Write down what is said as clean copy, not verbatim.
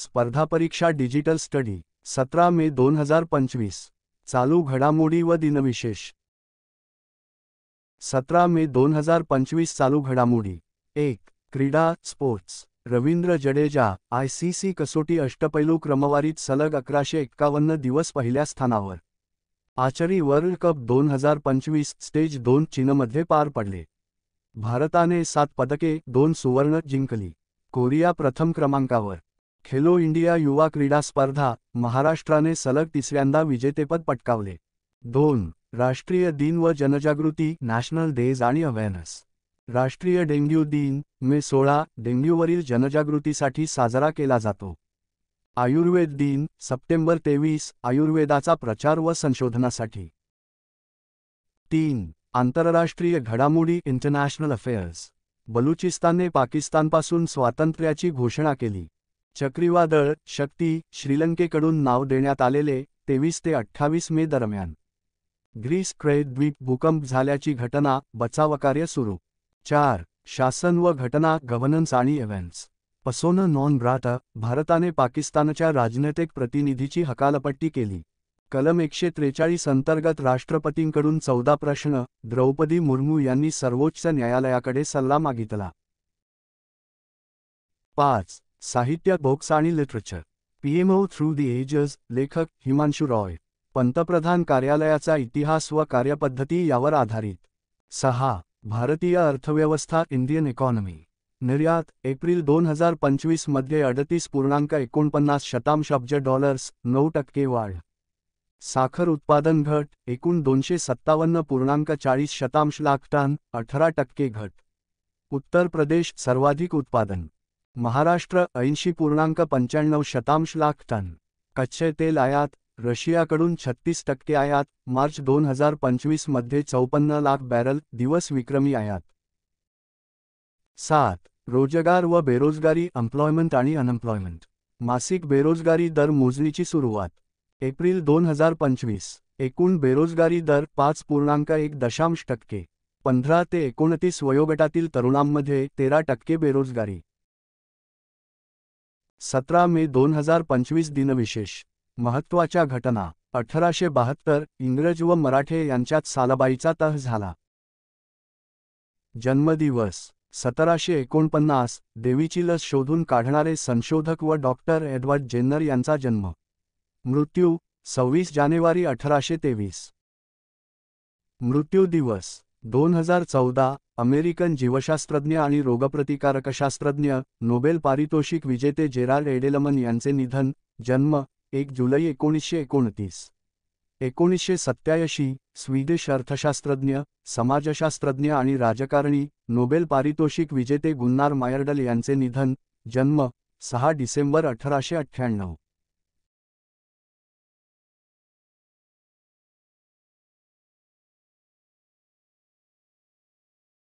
स्पर्धा परीक्षा digital study 17 मे 2025 चालू घडामोडी व दिनविशेष 17 मे 2025 चालू घडामोडी 1. क्रीडा स्पोर्ट्स रवींद्र जडेजा ICC कसोटी अष्टपैलू क्रमवारीत सलग 1151 दिवस पहिल्या स्थानावर आर्चरी वर्ल्ड कप 2025 स्टेज 2 चीनमध्ये पार पडले. भारताने 7 पदके 2 सुवर्ण जिंकली. कोरिया प्रथम क्रमांकावर. खेलो इंडिया युवा क्रीडा स्पर्धा महाराष्ट्राने सलग तिसऱ्यांदा विजेतेपद पटकावले. 2. राष्ट्रीय दिन व जनजागृती नॅशनल डेज आणि अवेअरनेस राष्ट्रीय डेंग्यू दिन मे 16 डेंग्यूवरील जनजागृतीसाठी साजरा केला जातो. आयुर्वेद दिन सप्टेंबर 23 आयुर्वेदाचा प्रचार व संशोधनासाठी. 3. आंतरराष्ट्रीय घडामोडी इंटरनॅशनल अफेअर्स बलुचिस्तानने पाकिस्तानपासून स्वातंत्र्याची घोषणा केली. चक्रीवादळ शक्ती श्रीलंकेकडून नाव देण्यात आलेले 23 ते 28 मे दरम्यान. ग्रीस क्रेट द्वीप भूकंप झाल्याची घटना बचावकार्य सुरू. 4. शासन व घटना गव्हर्नन्स आणि इव्हेंट्स पर्सोना नॉन ग्राटा भारताने पाकिस्तानच्या राजनैतिक प्रतिनिधीची हकालपट्टी केली. कलम 143 अंतर्गत राष्ट्रपतींकडून 14 प्रश्न द्रौपदी मुर्मू यांनी सर्वोच्च न्यायालयाकडे सल्ला मागितला. 5. साहित्य बुक्स आणि literature PMO through the ages लेखक हिमांशू रॉय पंतप्रधान कार्यालयाचा इतिहास व कार्यपद्धती यावर आधारित. 6. भारतीय अर्थव्यवस्था इंडियन इकॉनॉमी निर्यात एप्रिल 2025 मध्ये 38.49 अब्ज डॉलर्स 9% वाढ. साखर उत्पादन घट एकूण 257.40 लाख टन 18% घट. उत्तर प्रदेश सर्वाधिक उत्पादन महाराष्ट्र 80.95 लाख टन. कच्चे तेल आयात रशियाकडून 36% आयात मार्च 2025 मध्ये 54 लाख बॅरल दिवस विक्रमी आयात. 7. रोजगार व बेरोजगारी एम्प्लॉयमेंट आणि अनएम्प्लॉयमेंट मासिक बेरोजगारी दर मोजणीची सुरुवात एप्रिल 2025 एकूण बेरोजगारी दर 5.1% 15 ते 29 वयोगटातील तरुणांमध्ये 13% बेरोजगारी. 17 मे 2025 दिनविशेष महत्त्वाच्या घटना 1872 इंग्रज व मराठे यांच्यात सालाबाईचा तह झाला. जन्मदिवस 1749 देवीची लस शोधून काढणारे संशोधक व डॉक्टर एडवर्ड जेन्नर यांचा जन्म. मृत्यू 26 जानेवारी 1823. मृत्यू दिवस 2014 अमेरिकन जीवशास्त्रज्ञ आणि रोगप्रतिकारकशास्त्रज्ञ नोबेल पारितोषिक विजेते जेराल्ड एडेलमन यांचे निधन. जन्म 1 जुलै 1929. 1987 स्वीडिश अर्थशास्त्रज्ञ समाजशास्त्रज्ञ आणि राजकारणी नोबेल पारितोषिक विजेते गुन्नार मायर्डल यांचे निधन. जन्म 6 डिसेंबर 1898.